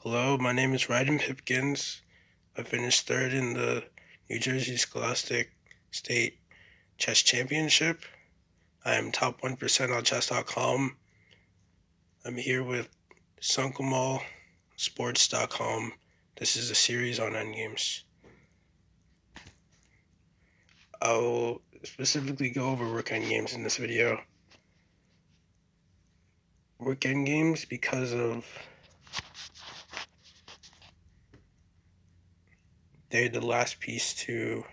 Hello, my name is Ryden Pipkins. I finished third in the New Jersey Scholastic State Chess Championship. I am top 1% on chess.com. I'm here with sunkamalsports.com. This is a series on endgames. I will specifically go over Rook endgames in this video. Rook endgames because of they're the last piece to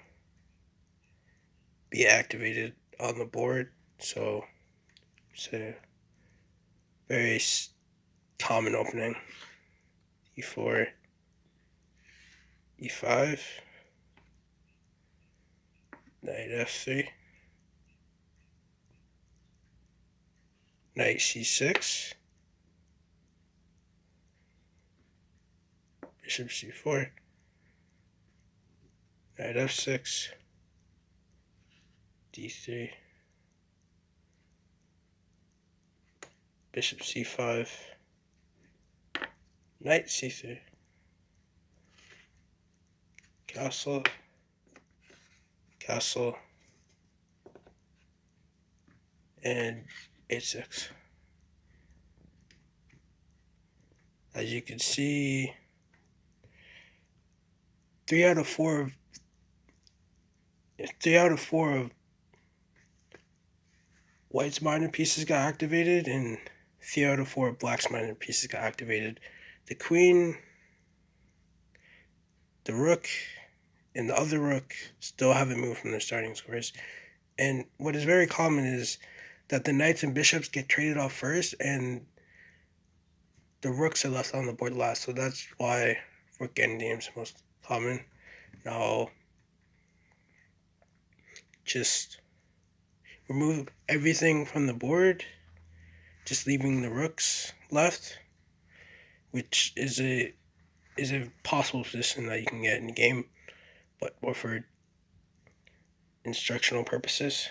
be activated on the board, so it's a very common opening. E4, E5, knight F3, knight C6, bishop C4, knight F6, D3, bishop C5, knight C3, castle, castle, and H6. As you can see, 3 out of 4 of White's minor pieces got activated, and 3 out of 4 of Black's minor pieces got activated. The queen, the rook, and the other rook still haven't moved from their starting squares. And what is very common is that the knights and bishops get traded off first, and the rooks are left on the board last. So that's why rook endgame is most common. Now, just remove everything from the board, just leaving the rooks left, which is a possible position that you can get in the game, but more for instructional purposes.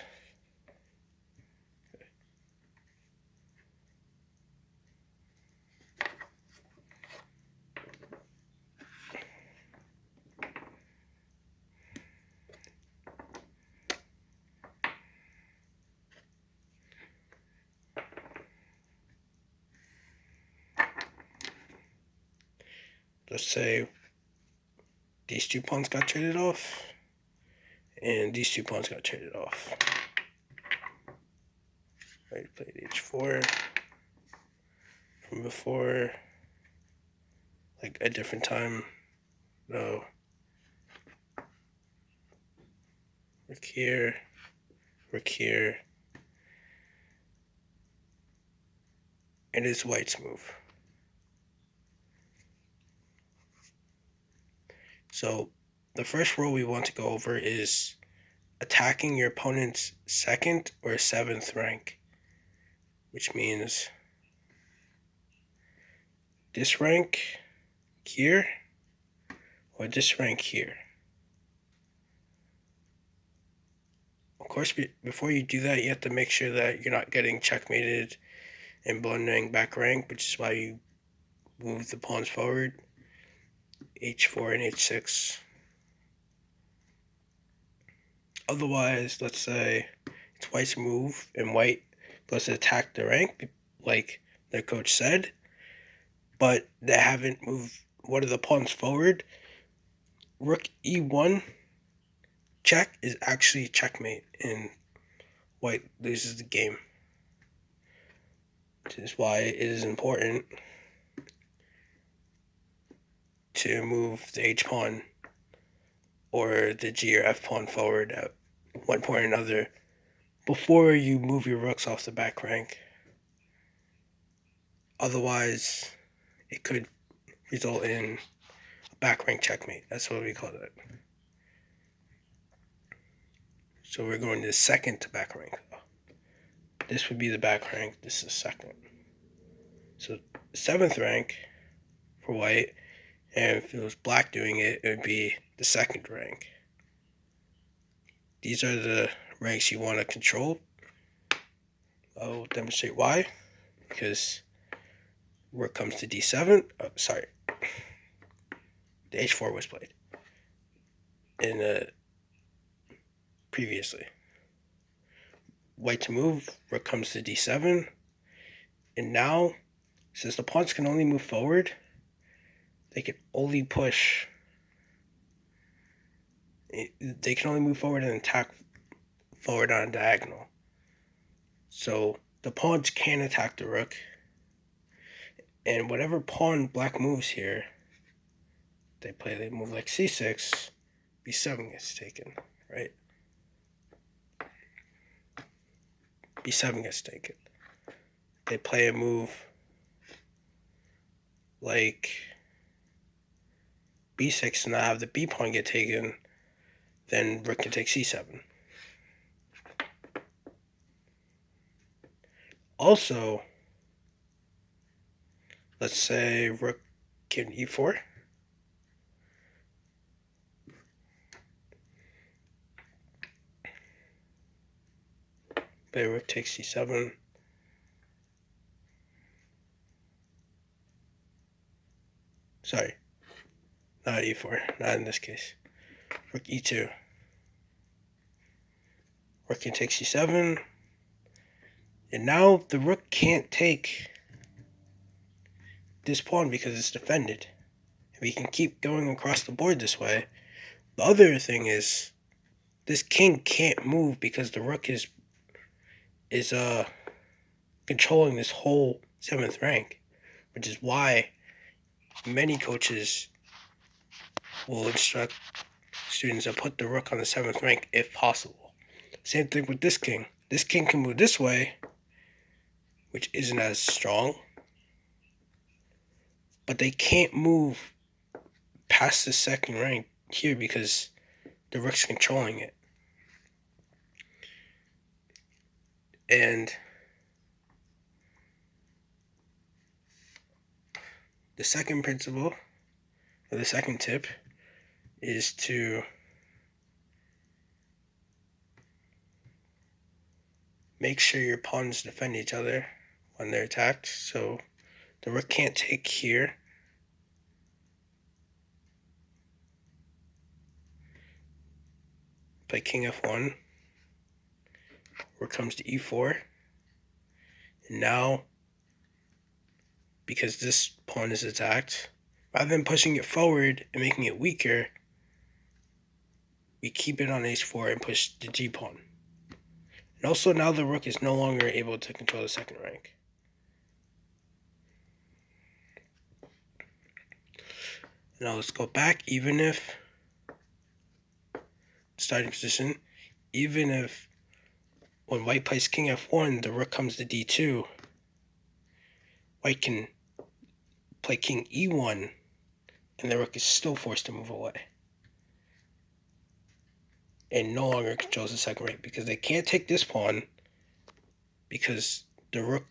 Let's say these two pawns got traded off, and these two pawns got traded off. Right, played h4 from before, like a different time. No. Rook here, rook here. And it's White's move. So the first rule we want to go over is attacking your opponent's 2nd or 7th rank, which means this rank here or this rank here. Of course, before you do that, you have to make sure that you're not getting checkmated and blundering back rank, which is why you move the pawns forward, h4 and h6. Otherwise, let's say it's White's move and White does attack the rank, like the coach said, but they haven't moved one of the pawns forward. Rook e1 check is actually checkmate, and White loses the game. This is why it is important to move the h pawn or the g or f pawn forward at one point or another before you move your rooks off the back rank. Otherwise, it could result in a back rank checkmate. That's what we call it. So we're going to 2nd to back rank. This would be the back rank. This is 2nd. So 7th rank for White, and if it was Black doing it, it would be the 2nd rank. These are the ranks you want to control. I'll demonstrate why. Because Rook comes to d7. the h4 was played in previously. White to move, rook comes to d7, and now, since the pawns can only move forward, they can only push. They can only move forward and attack forward on a diagonal. So the pawns can attack the rook, and whatever pawn black moves here, they move like c6, b7 gets taken, right? b7 gets taken. They play a move like b6 and not have the b pawn get taken, then rook can take c7. Also, let's say rook can e4. Play rook takes c7. Sorry, not e4, not in this case. Rook e2. Rook can take c7. And now the rook can't take this pawn because it's defended. And we can keep going across the board this way. The other thing is, this king can't move because the rook is controlling this whole 7th rank, which is why many coaches will instruct students to put the rook on the 7th rank if possible. Same thing with this king. This king can move this way, which isn't as strong, but they can't move past the 2nd rank here because the rook's controlling it. And the second principle, or the second tip, is to make sure your pawns defend each other when they're attacked. So the rook can't take here. Play king f1. Rook comes to e4. And now, because this pawn is attacked, rather than pushing it forward and making it weaker, we keep it on h4 and push the g pawn. And also now the rook is no longer able to control the 2nd rank. Now let's go back. Even if starting position, even if when white plays king f1, the rook comes to d2, white can play king e1, and the rook is still forced to move away and no longer controls the 2nd rank because they can't take this pawn because the rook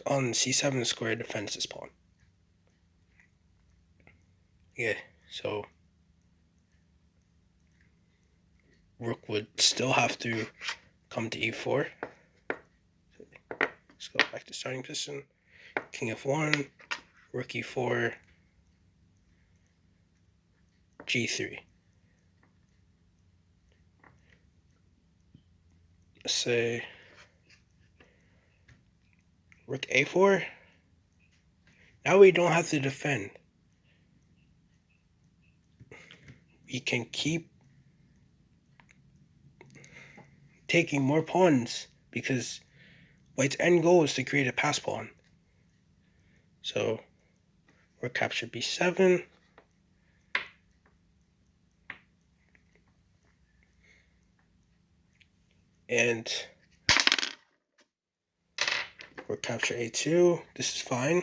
on c7 square defends this pawn. Yeah, so rook would still have to come to e4. Let's go back to starting position. King f1, rook e4, g3. Let's say rook a4. Now we don't have to defend. We can keep taking more pawns because white's end goal is to create a pass pawn. So rook capture b7. And rook capture a2. This is fine.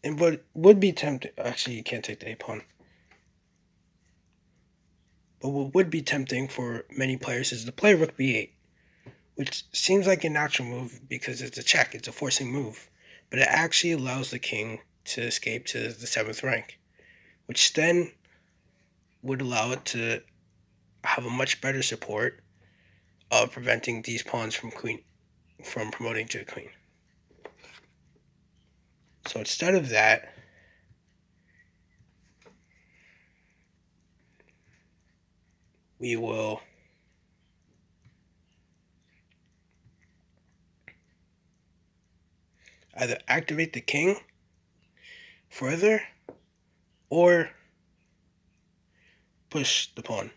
And what would be tempting, actually you can't take the a pawn. But what would be tempting for many players is to play rook b8, which seems like a natural move because it's a check, it's a forcing move. But it actually allows the king to escape to the 7th rank, which then would allow it to have a much better support of preventing these pawns from from promoting to a queen. So instead of that, we will either activate the king further or push the pawn.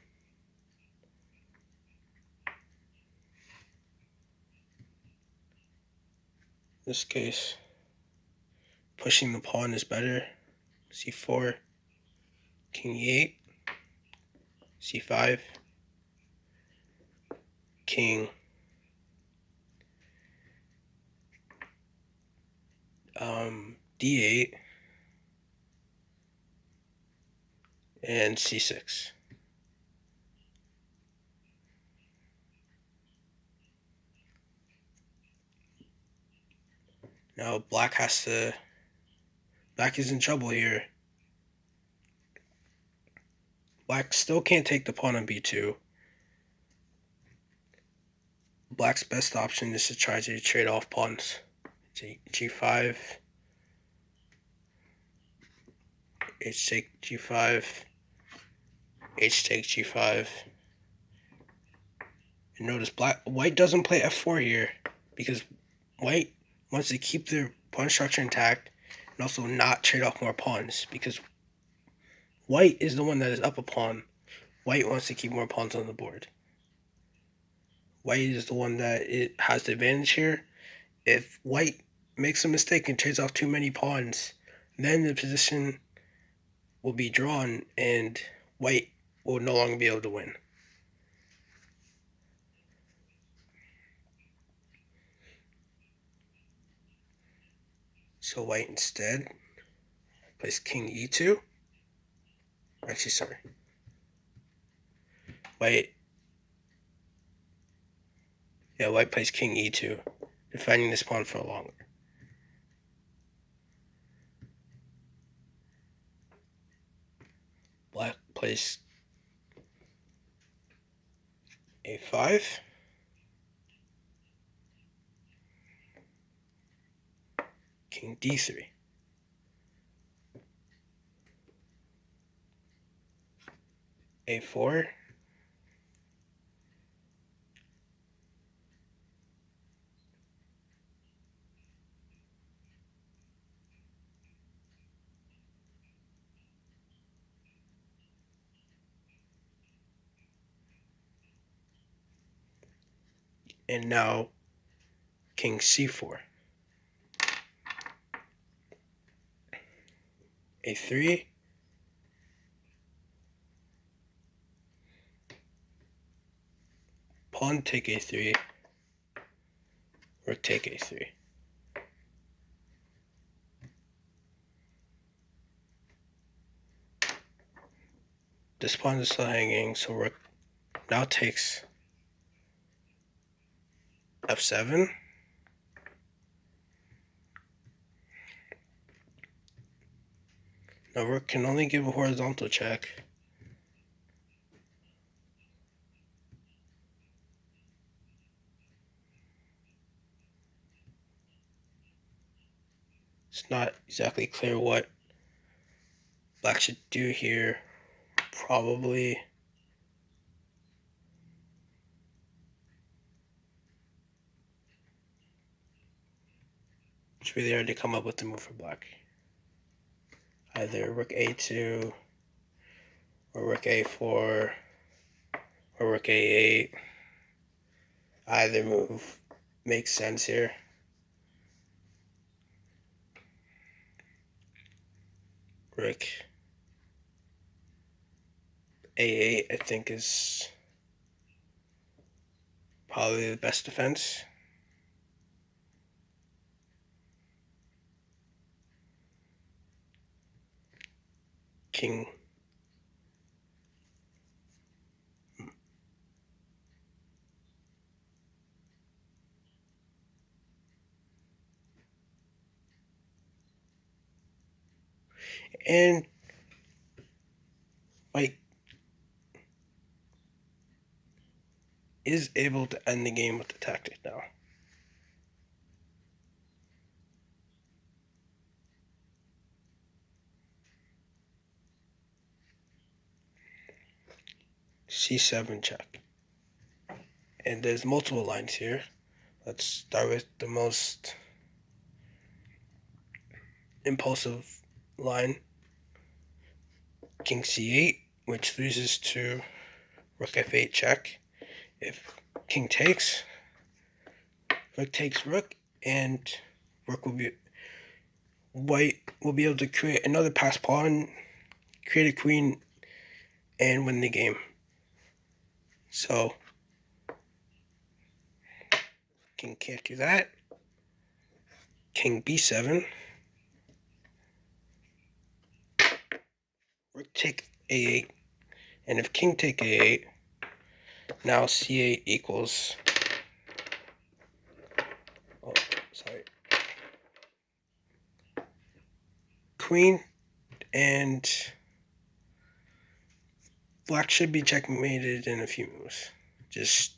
In this case, pushing the pawn is better. c4, king e8, c5, king d8, and c6. Now black is in trouble here. Black still can't take the pawn on b2. Black's best option is to try to trade off pawns. g5, h take g5, h take g5. And notice white doesn't play f4 here because white wants to keep their pawn structure intact and also not trade off more pawns because white is the one that is up a pawn. White wants to keep more pawns on the board. White is the one that it has the advantage here. If white makes a mistake and trades off too many pawns, then the position will be drawn and white will no longer be able to win. So white instead plays king e2. Actually, sorry. White plays king e2, defending this pawn for longer. Black plays a5. King d3. a4. And now king c4. a3. Pawn take a3. Rook take a3. This pawn is still hanging, so rook now takes f7. Now rook can only give a horizontal check. It's not exactly clear what black should do here. Probably it's really hard to come up with the move for black. Either rook a2 or rook a4 or rook a8. Either move makes sense here. Rook a8 I think is probably the best defense. King and white is able to end the game with the tactic now. c7 check. And there's multiple lines here. Let's start with the most impulsive line. King c8, which loses to rook f8 check. If king takes, rook takes rook, and white will be able to create another passed pawn, create a queen, and win the game. So king can't do that. King b7. Rook take a8. And if king take a8, now c8 equals... Oh, sorry. Queen, and black should be checkmated in a few moves. Just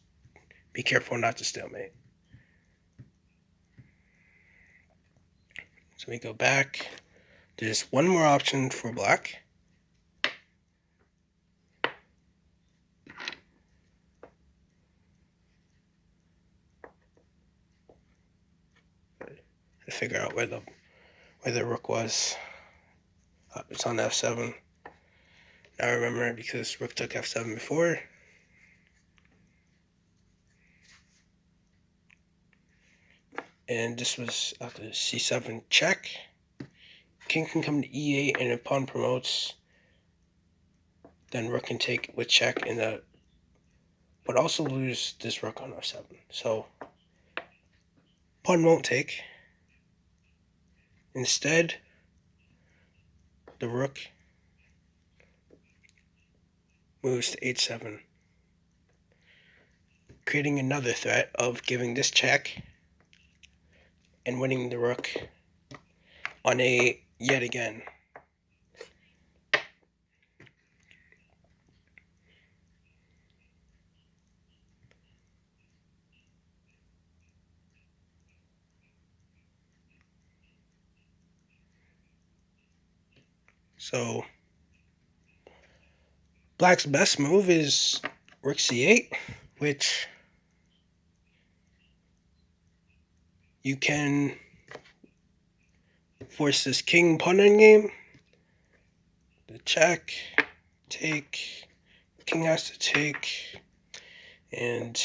be careful not to stalemate. So we go back. There's one more option for black. To figure out where the rook was. It's on f7. Now I remember because rook took f7 before. And this was after c7 check. King can come to e8, and if pawn promotes, then rook can take with check, but also lose this rook on f7. So pawn won't take. Instead, the rook moves to h7, creating another threat of giving this check and winning the rook on a yet again. So black's best move is rook c8, which you can force this king pawn endgame. The check, take, king has to take, and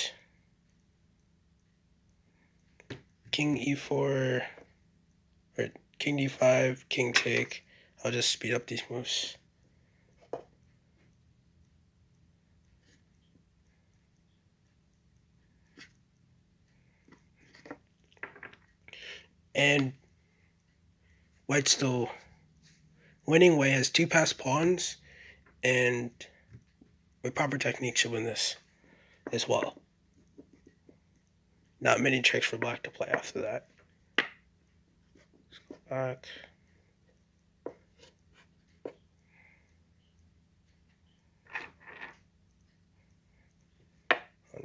king e4, or king d5, king take. I'll just speed up these moves. And white's still winning. White has two passed pawns, and with proper technique should win this as well. Not many tricks for black to play after that. Back.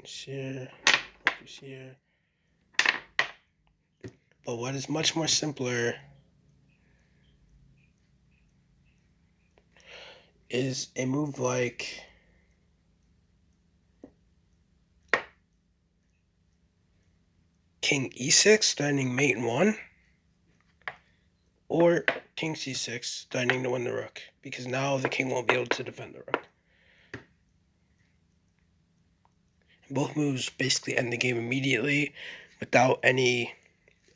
Here, here. But what is much more simpler is a move like king e6, threatening mate in 1, or king c6, threatening to win the rook, because now the king won't be able to defend the rook. And both moves basically end the game immediately without any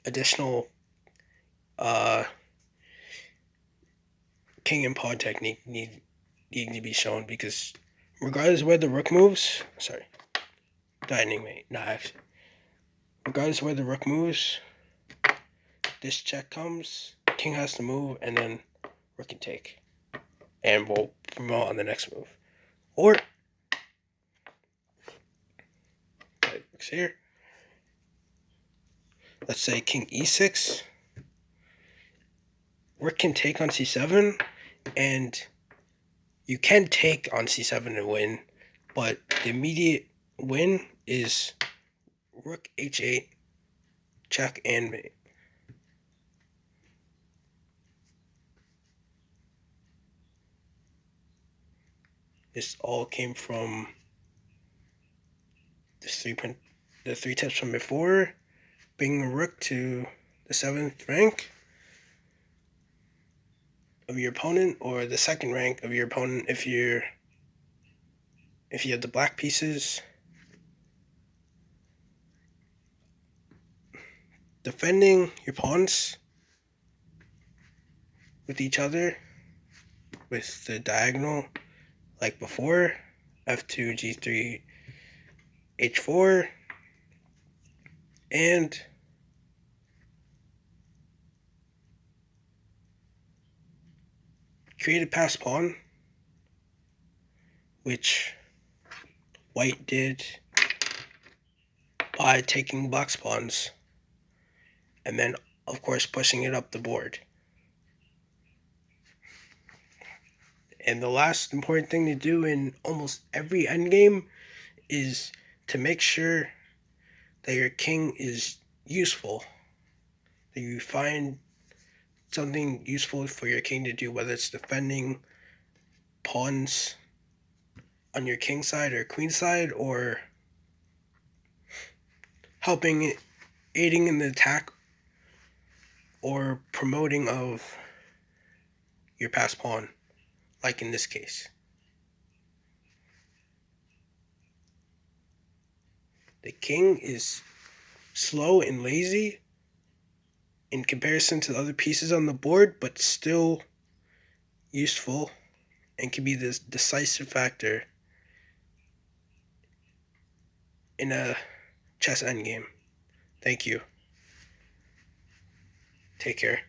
additional king and pawn technique needing to be shown, because regardless of where the rook moves, threatening mate, not actually. Regardless of where the rook moves, this check comes, king has to move, and then rook can take. And we'll promote on the next move. Or, rook's here. Let's say king e6. Rook can take on c7, and you can take on c7 and win, but the immediate win is rook h8, check and mate. This all came from the three tips from before, bringing a rook to the 7th rank of your opponent, or the 2nd rank of your opponent if you have the black pieces. Defending your pawns with each other with the diagonal like before, f2, g3, h4, and create a passed pawn, which white did by taking black's pawns and then of course pushing it up the board. And the last important thing to do in almost every endgame is to make sure that your king is useful, that you find something useful for your king to do, whether it's defending pawns on your king side or queen side, or helping, aiding in the attack, or promoting of your passed pawn, like in this case. The king is slow and lazy in comparison to the other pieces on the board, but still useful and can be this decisive factor in a chess endgame. Thank you. Take care.